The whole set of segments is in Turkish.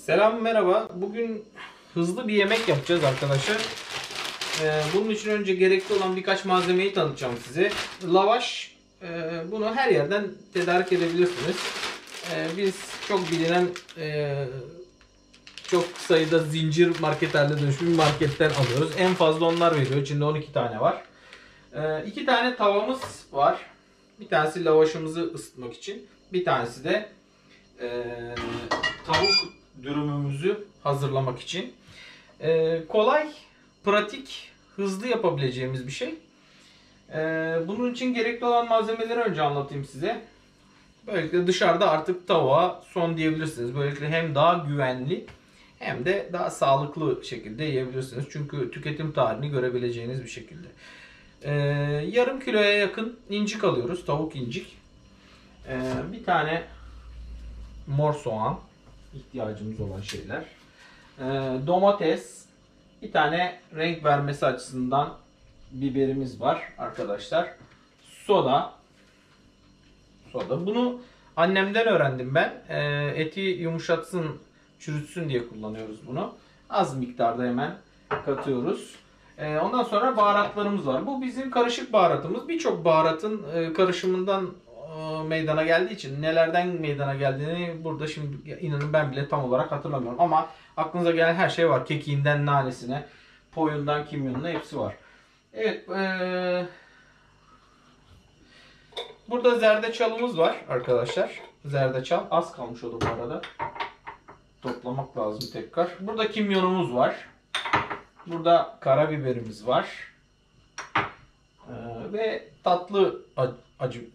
Selam, merhaba. Bugün hızlı bir yemek yapacağız arkadaşlar. Bunun için önce gerekli olan birkaç malzemeyi tanıtacağım size. Lavaş, bunu her yerden tedarik edebilirsiniz. Biz çok bilinen, çok sayıda zincir marketlerle dönüşmüş marketten alıyoruz. En fazla onlar veriyor. İçinde 12 tane var. 2 tane tavamız var. Bir tanesi lavaşımızı ısıtmak için. Bir tanesi de tavuk dürümümüzü hazırlamak için. Kolay, pratik, hızlı yapabileceğimiz bir şey. Bunun için gerekli olan malzemeleri önce anlatayım size. Böylelikle dışarıda artık tavuğa son diyebilirsiniz. Böylelikle hem daha güvenli hem de daha sağlıklı şekilde yiyebilirsiniz. Çünkü tüketim tarihini görebileceğiniz bir şekilde. Yarım kiloya yakın incik alıyoruz. Tavuk incik. Bir tane mor soğan, ihtiyacımız olan şeyler. Domates, bir tane renk vermesi açısından biberimiz var arkadaşlar. Soda. Bunu annemden öğrendim ben. Eti yumuşatsın, çürütsün diye kullanıyoruz bunu. Az miktarda hemen katıyoruz. Ondan sonra baharatlarımız var. Bu bizim karışık baharatımız. Birçok baharatın karışımından meydana geldiği için nelerden meydana geldiğini burada şimdi inanın ben bile tam olarak hatırlamıyorum. Ama aklınıza gelen her şey var. Kekiğinden nanesine, poyundan kimyonuna hepsi var. Evet. Burada zerdeçalımız var arkadaşlar. Zerdeçal az kalmış o da bu arada. Toplamak lazım tekrar. Burada kimyonumuz var. Burada karabiberimiz var. Ve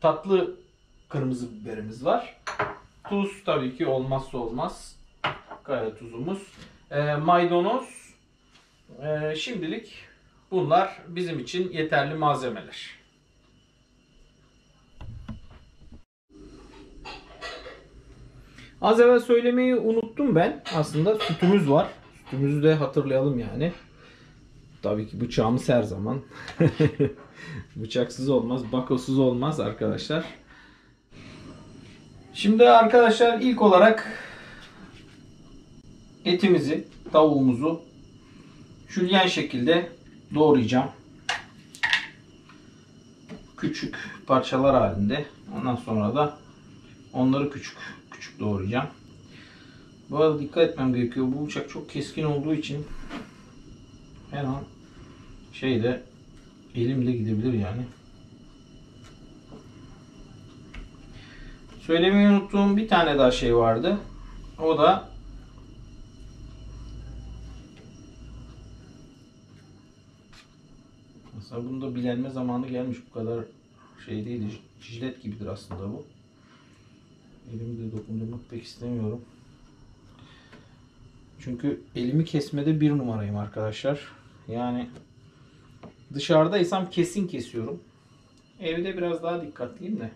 tatlı kırmızı biberimiz var. Tuz tabii ki olmazsa olmaz. Kaya tuzumuz. Maydanoz. Şimdilik bunlar bizim için yeterli malzemeler. Az evvel söylemeyi unuttum ben. Aslında sütümüz var. Sütümüzü de hatırlayalım yani. Tabii ki bıçağımız her zaman. Bıçaksız olmaz, bakosuz olmaz arkadaşlar. Şimdi arkadaşlar ilk olarak etimizi, tavuğumuzu jülyen şekilde doğrayacağım. Küçük parçalar halinde. Ondan sonra da onları küçük küçük doğrayacağım. Bu arada dikkat etmem gerekiyor. Bu bıçak çok keskin olduğu için her an elimle gidebilir yani. Söylemeyi unuttuğum bir tane daha şey vardı. O da mesela bunu da bilenme zamanı gelmiş. Bu kadar şey değil. Jilet gibidir aslında bu. Elimi de dokundurmak pek istemiyorum. Çünkü elimi kesmede bir numarayım arkadaşlar. Yani dışarıdaysam kesin kesiyorum. Evde biraz daha dikkatliyim de.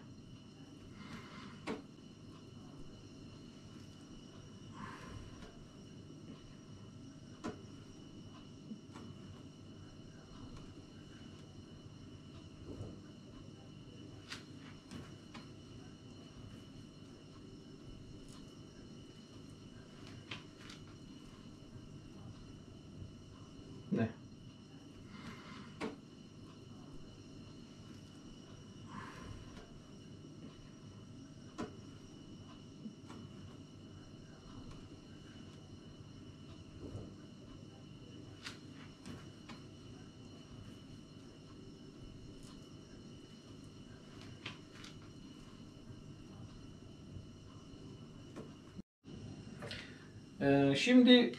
Ne? Şimdi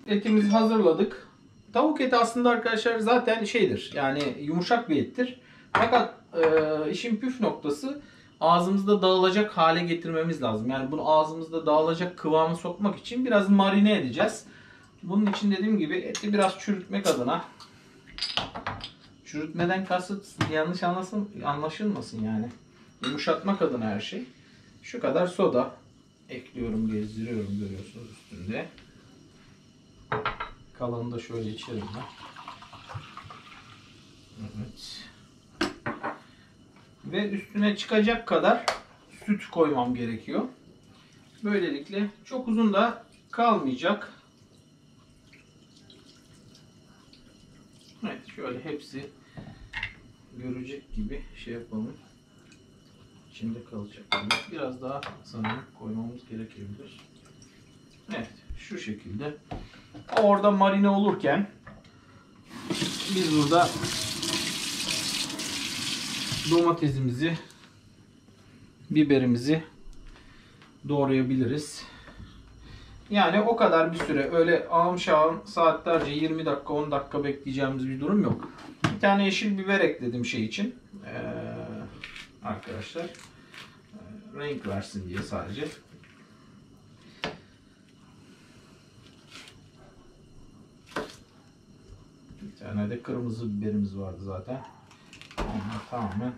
etimizi hazırladık. Tavuk eti aslında arkadaşlar zaten şeydir. Yani yumuşak bir ettir. Fakat işin püf noktası ağzımızda dağılacak hale getirmemiz lazım. Yani bunu ağzımızda dağılacak kıvamı sokmak için biraz marine edeceğiz. Bunun için dediğim gibi eti biraz çürütmek adına, çürütmeden kasıt yanlış anlaşılmasın yani. Yumuşatmak adına her şey. Şu kadar soda ekliyorum, gezdiriyorum görüyorsunuz üstünde. Kalanını da şöyle içerim ben. Evet. Ve üstüne çıkacak kadar süt koymam gerekiyor. Böylelikle çok uzun da kalmayacak. Evet, şöyle hepsi görecek gibi şey yapalım. İçinde kalacak gibi. Biraz daha sanırım koymamız gerekebilir. Evet, şu şekilde. Orada marine olurken biz burada domatesimizi, biberimizi doğrayabiliriz. Yani o kadar bir süre, öyle ağım şağım saatlerce 20 dakika 10 dakika bekleyeceğimiz bir durum yok. Bir tane yeşil biber ekledim şey için. Arkadaşlar renk versin diye sadece. Bir tane de kırmızı biberimiz vardı zaten. Onlar tamamen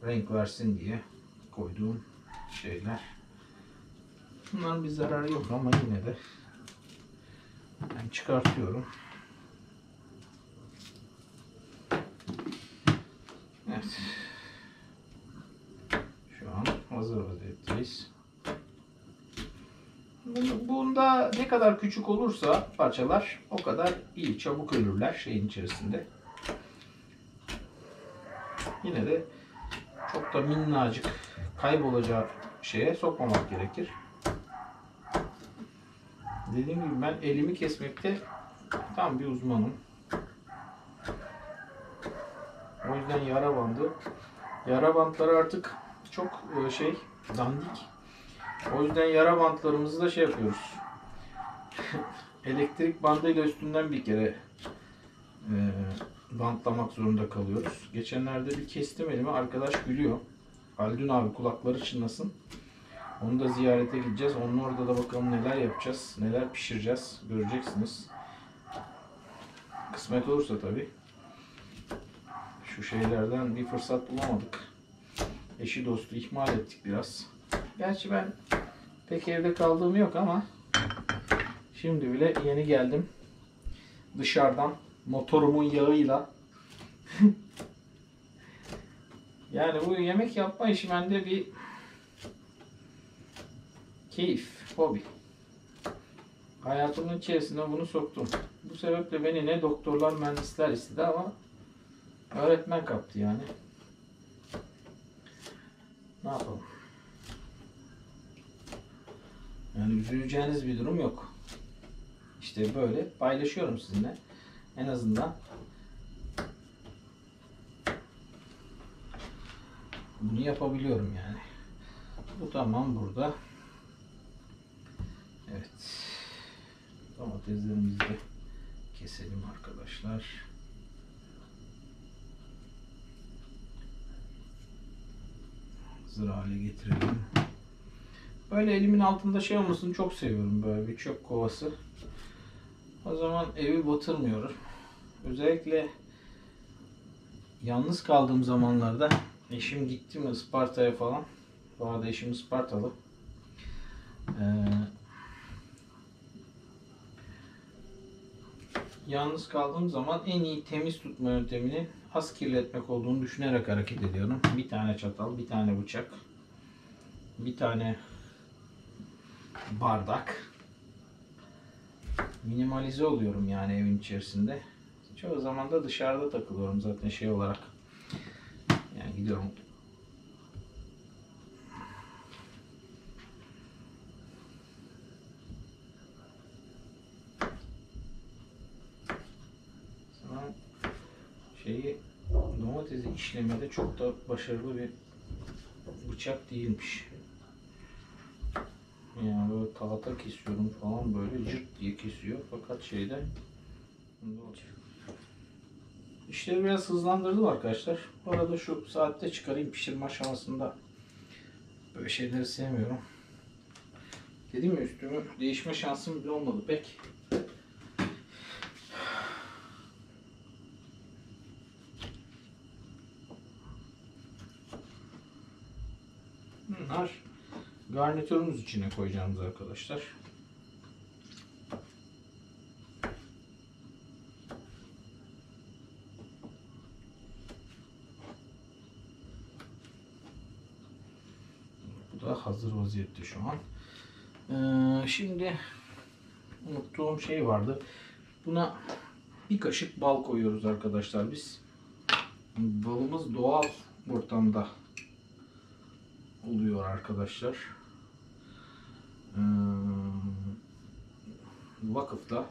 renk versin diye koyduğum şeyler. Bunların bir zararı yok ama yine de ben çıkartıyorum. Evet. Şu an hazır vaziyetteyiz. Bunda ne kadar küçük olursa parçalar o kadar iyi, çabuk ölürler şeyin içerisinde. Yine de çok da minnacık kaybolacak şeye sokmamak gerekir. Dediğim gibi ben elimi kesmekte tam bir uzmanım. O yüzden yara bandı. Yara bantları artık çok dandik. O yüzden yara bantlarımızı da şey yapıyoruz. Elektrik bandıyla üstünden bir kere bantlamak zorunda kalıyoruz. Geçenlerde bir kestim elimi. Arkadaş gülüyor. Haldun abi kulakları çınlasın. Onu da ziyarete gideceğiz. Onun orada da bakalım neler yapacağız. Neler pişireceğiz. Göreceksiniz. Kısmet olursa tabii. Şu şeylerden bir fırsat bulamadık. Eşi dostu ihmal ettik biraz. Gerçi ben pek evde kaldığım yok ama şimdi bile yeni geldim. Dışarıdan motorumun yağıyla. Yani bu yemek yapma işi bende bir keyif, hobi. Hayatımın içerisine bunu soktum. Bu sebeple beni ne doktorlar, mühendisler istedi ama öğretmen kaptı yani. Ne yapalım? Yani üzüleceğiniz bir durum yok. İşte böyle paylaşıyorum sizinle. En azından bunu yapabiliyorum yani. Bu tamam burada. Evet. Domateslerimizi de keselim arkadaşlar. Hazır hale getirelim. Böyle elimin altında şey olmasını çok seviyorum, böyle bir çöp kovası. O zaman evi batırmıyorum. Özellikle yalnız kaldığım zamanlarda eşim gitti mi Isparta'ya falan. Bu arada eşim Ispartalı. Yalnız kaldığım zaman en iyi temiz tutma yöntemini az kirletmek olduğunu düşünerek hareket ediyorum. Bir tane çatal, bir tane bıçak, bir tane bardak. Minimalize oluyorum yani evin içerisinde. Çoğu zaman da dışarıda takılıyorum zaten şey olarak. Yani gidiyorum. Sana domatesi işlemede çok da başarılı bir bıçak değilmiş. Yani böyle tahta kesiyorum falan, böyle cırt diye kesiyor. Fakat İşleri biraz hızlandırdım arkadaşlar. Bu arada şu saatte çıkarayım, pişirme aşamasında böyle şeyleri sevmiyorum. Dedim ya, üstümü değişme şansım bile olmadı pek. Bunlar garnitürümüz içine koyacağımız arkadaşlar. Bu da hazır vaziyette şu an. Şimdi unuttuğum şey vardı. Buna bir kaşık bal koyuyoruz arkadaşlar biz. Balımız doğal ortamda oluyor arkadaşlar. Vakıfta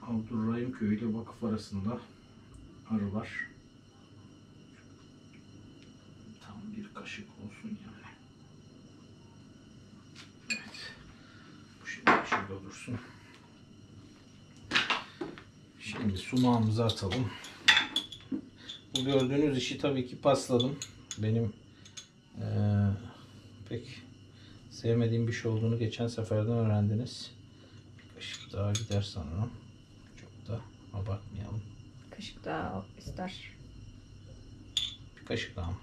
Abdurrahim Köyü ile vakıf arasında arı var. Tam bir kaşık olsun yani. Evet. Bu şekilde dursun. Şimdi sumağımızı atalım. Bu gördüğünüz işi tabii ki pasladım. Benim pek sevmediğim bir şey olduğunu geçen seferden öğrendiniz. Bir kaşık daha gider sanırım. Çok da abartmayalım. Kaşık daha ister. Bir kaşık daha mı?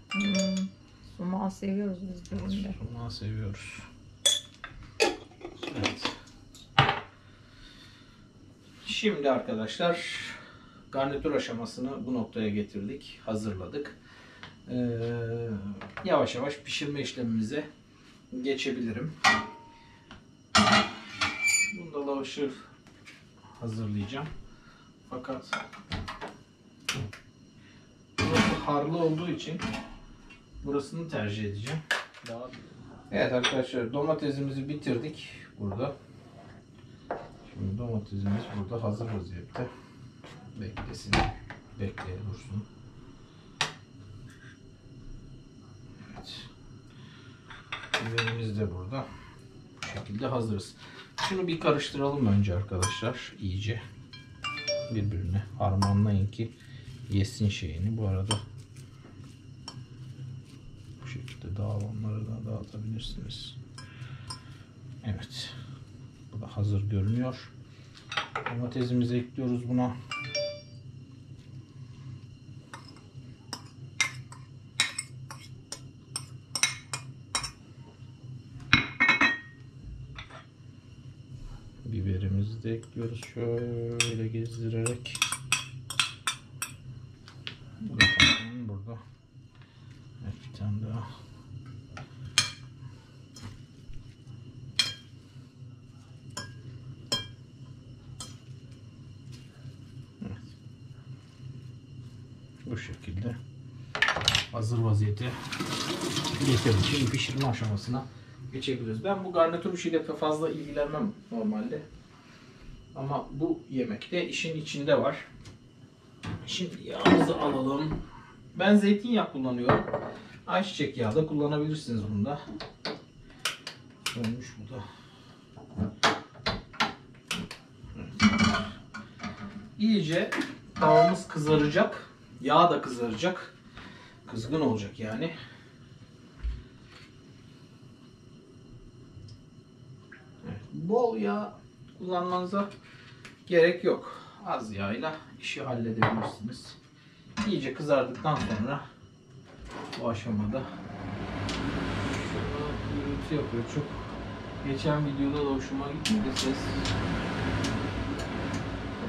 Sumağı seviyoruz biz de. Sumağı seviyoruz. Evet. Şimdi arkadaşlar garnitür aşamasını bu noktaya getirdik. Hazırladık. Yavaş yavaş pişirme işlemimize geçebilirim. Bunda lavaşı hazırlayacağım. Fakat burası harlı olduğu için burasını tercih edeceğim. Evet arkadaşlar, domatesimizi bitirdik burada. Şimdi domatesimiz burada hazır vaziyette. Beklesin. Bekleye dursun. Evet. Biberimiz de burada. Bu şekilde hazırız. Şunu bir karıştıralım önce arkadaşlar. İyice birbirine harmanlayın ki yesin şeyini. Bu arada bu şekilde dağılanları da dağıtabilirsiniz. Evet. Bu da hazır görünüyor. Domatesimizi ekliyoruz buna. Biberimizi de ekliyoruz şöyle gezdirerek. Bu da tamam burada. Evet, bir tane daha. Evet. Bu şekilde hazır vaziyete getirdik. Şimdi pişirme aşamasına geçebiliriz. Ben bu garnitür işiyle fazla ilgilenmem normalde. Ama bu yemekte işin içinde var. Şimdi yağımızı alalım. Ben zeytinyağı kullanıyorum. Ayçiçek yağı da kullanabilirsiniz bunda. Olmuş bu da. Evet. İyice tavamız kızaracak. Yağ da kızaracak. Kızgın olacak yani. Evet. Bol yağ kullanmanıza gerek yok. Az yağıyla işi halledebilirsiniz. İyice kızardıktan sonra bu aşamada gürültü yapıyor çok. Geçen videoda da hoşuma gitmedi ses.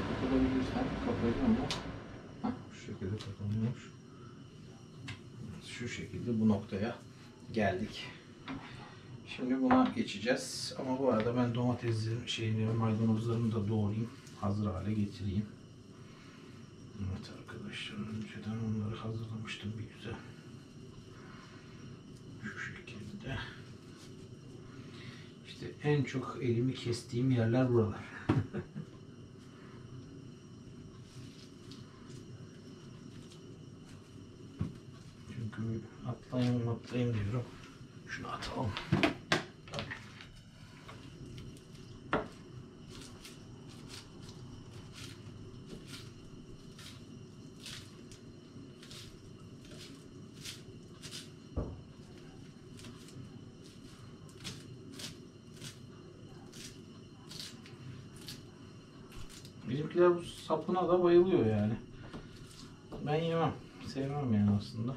Kapatabilirsem kapatacağım ama şu şekilde kapanıyormuş. Şu şekilde bu noktaya geldik. Şimdi buna geçeceğiz. Ama bu arada ben domateslerin maydanozlarını da doğrayayım. Hazır hale getireyim. Evet arkadaşlar, önceden onları hazırlamıştım bir güzel. Şu şekilde. İşte en çok elimi kestiğim yerler buralar. Çünkü atlayayım diyorum. Şunu atalım. Bizimkiler bu sapına da bayılıyor yani. Ben yemem. Sevmem yani aslında.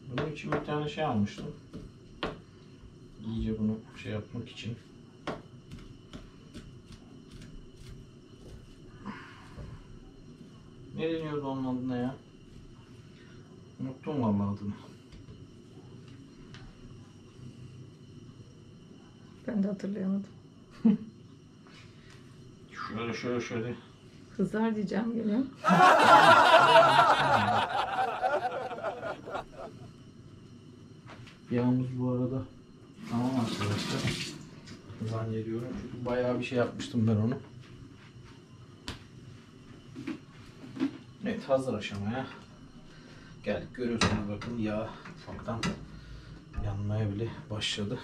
Bunun için bir tane şey almıştım. İyice bunu şey yapmak için. Ne deniyordu onun adına ya? Unuttum vallahi adını. Ben de hatırlayamadım. Şöyle. Kızar diyeceğim gene. Yağımız bu arada tamam arkadaşlar. Zannediyorum çünkü bayağı bir şey yapmıştım ben onu. Evet, hazır aşamaya geldik. Görüyorsunuz bakın yağ ufaktan yanmaya bile başladı.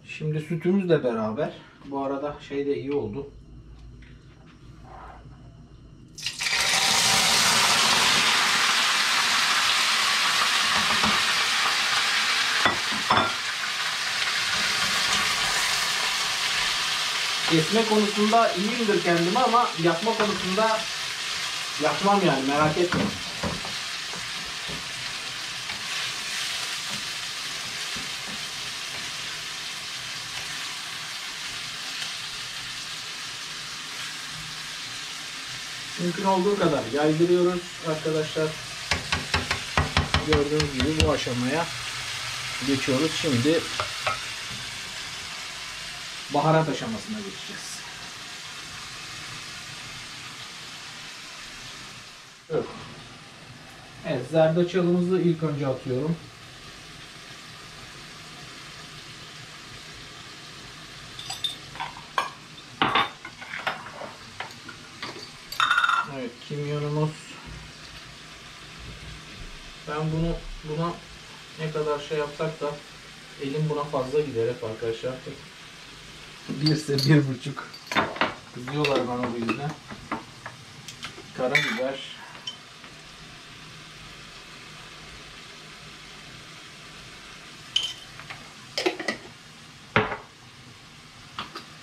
Şimdi sütümüzle beraber, bu arada şey de iyi oldu. Kesme konusunda iyiyimdir kendime ama yapma konusunda yapmam yani, merak etmeyin. Mümkün olduğu kadar yaydırıyoruz arkadaşlar. Gördüğünüz gibi bu aşamaya geçiyoruz. Şimdi baharat aşamasına geçeceğiz. Evet, zerdeçalımızı ilk önce atıyorum. Evet, kimyonumuz. Ben buna ne kadar şey yapsak da elim buna fazla gider hep arkadaşlar. 1 ise 1,5. Kızıyorlar bana bu yüzden. Karabiber.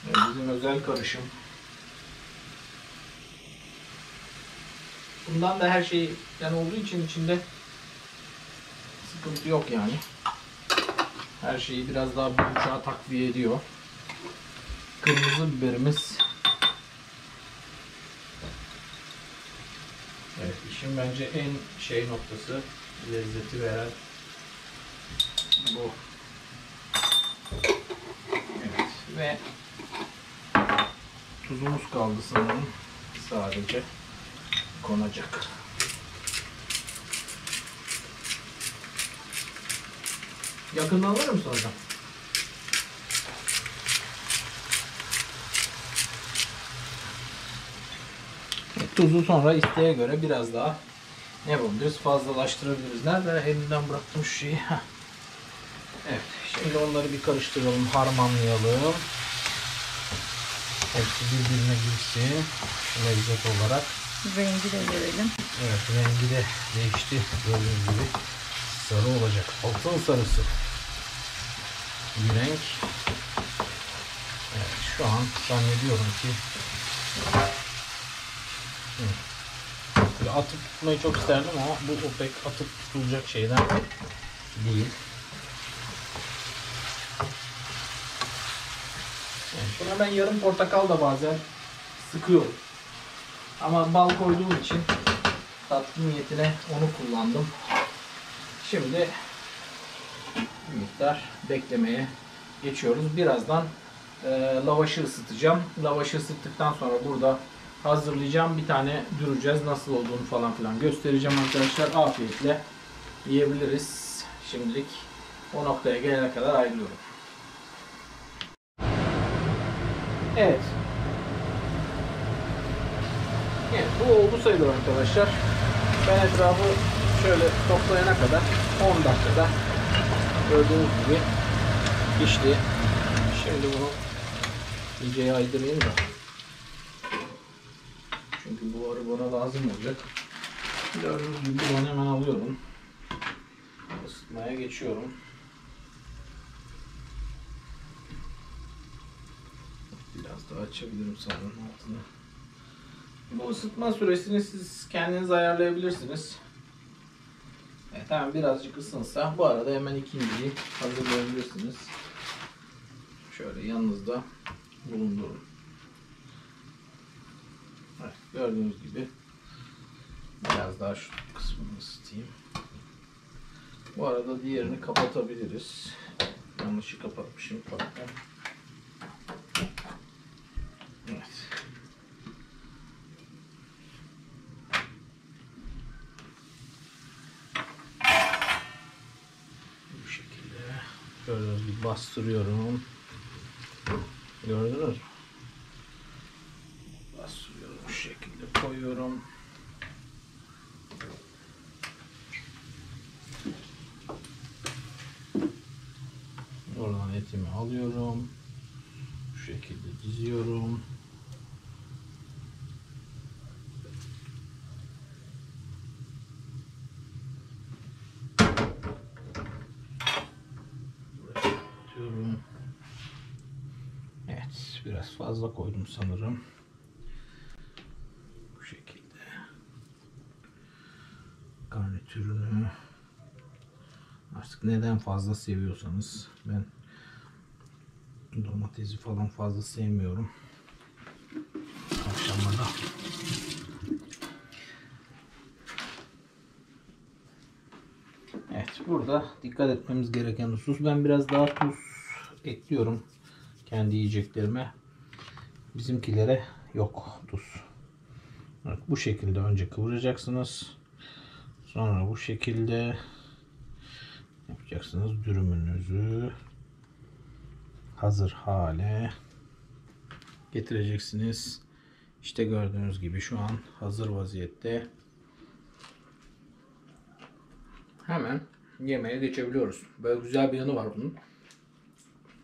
Evet, bizim özel karışım. Bundan da her şey yani olduğu için içinde sıkıntı yok yani. Her şeyi biraz daha yumuşağa takviye ediyor. Kırmızı biberimiz. Evet, işin bence en şey noktası, lezzeti veren bu. Evet, ve tuzumuz kaldı sanırım. Sadece konacak. Yakından alır mısın hocam? Tuzu sonra isteğe göre biraz daha ne yapabiliriz? Fazlalaştırabiliriz. Nerede? Elimden bıraktım şu şeyi. Evet. Şimdi onları bir karıştıralım. Harmanlayalım. Hepsi birbirine girsin. Lezzet olarak. Rengi de görelim. Evet, rengi de değişti. Gördüğünüz gibi sarı olacak. Altın sarısı bir renk. Evet, şu an zannediyorum ki böyle atıp tutmayı çok isterdim ama bu o pek atıp tutulacak şeyden değil. Yani buna ben yarım portakal da bazen sıkıyorum. Ama bal koyduğum için tatlı niyetine onu kullandım. Şimdi bir miktar beklemeye geçiyoruz. Birazdan lavaşı ısıtacağım. Lavaşı ısıttıktan sonra burada hazırlayacağım. Bir tane düreceğiz. Nasıl olduğunu falan filan göstereceğim arkadaşlar. Afiyetle yiyebiliriz. Şimdilik o noktaya gelene kadar ayrılıyorum. Evet. Evet, bu oldu sayılır arkadaşlar. Ben etrafı şöyle toplayana kadar 10 dakikada gördüğünüz gibi pişti. Şimdi bunu iyice yaydırayım da. Çünkü bu arı bana lazım olacak. Gördüğünüz gibi bunu hemen alıyorum. Isıtmaya geçiyorum. Biraz daha açabilirim sanırım altını. Bu ısıtma süresini siz kendiniz ayarlayabilirsiniz. Evet, hemen birazcık ısınsa bu arada hemen ikinciyi hazırlayabilirsiniz. Şöyle yanınızda bulundurun. Evet, gördüğünüz gibi Biraz daha şu kısmını ısıtayım. Bu arada diğerini kapatabiliriz. Yanlışı kapatmışım. Pardon. Evet. Bu şekilde gördüğünüz gibi bastırıyorum. Gördünüz mü? Bastırıyorum. Bu şekilde koyuyorum. Oradan etimi alıyorum. Bu şekilde diziyorum. Buraya atıyorum. Evet, biraz fazla koydum sanırım. Bu şekilde garnitürünü artık neden fazla seviyorsanız, ben domatesi falan fazla sevmiyorum akşamlarda. Evet, burada dikkat etmemiz gereken husus, ben biraz daha tuz ekliyorum kendi yiyeceklerime. Bizimkilere yok tuz. Evet, bu şekilde önce kıvıracaksınız. Sonra bu şekilde yapacaksınız. Dürümünüzü hazır hale getireceksiniz. İşte gördüğünüz gibi şu an hazır vaziyette. Hemen yemeğe geçebiliyoruz. Böyle güzel bir yanı var bunun.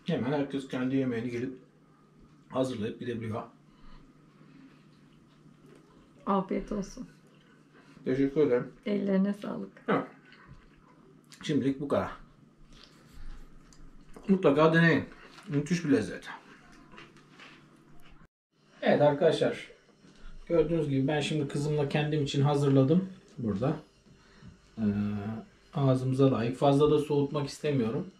Hemen herkes kendi yemeğini gelip hazırlayıp gidebiliyor. Afiyet olsun. Teşekkür ederim. Ellerine sağlık. Evet. Şimdilik bu kadar. Mutlaka deneyin. Müthiş bir lezzet. Evet arkadaşlar. Gördüğünüz gibi ben şimdi kızımla kendim için hazırladım. Burada. Ağzımıza layık. Fazla da soğutmak istemiyorum.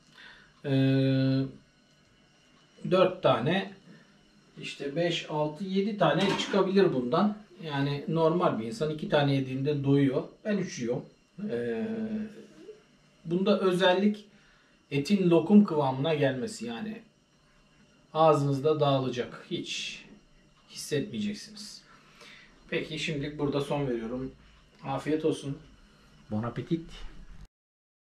4 tane, işte 5, 6, 7 tane çıkabilir bundan. Yani normal bir insan 2 tane yediğinde doyuyor. Ben 3 yiyorum. Bunda özellik etin lokum kıvamına gelmesi, yani ağzınızda dağılacak. Hiç hissetmeyeceksiniz. Peki şimdilik burada son veriyorum. Afiyet olsun. Bon appetit.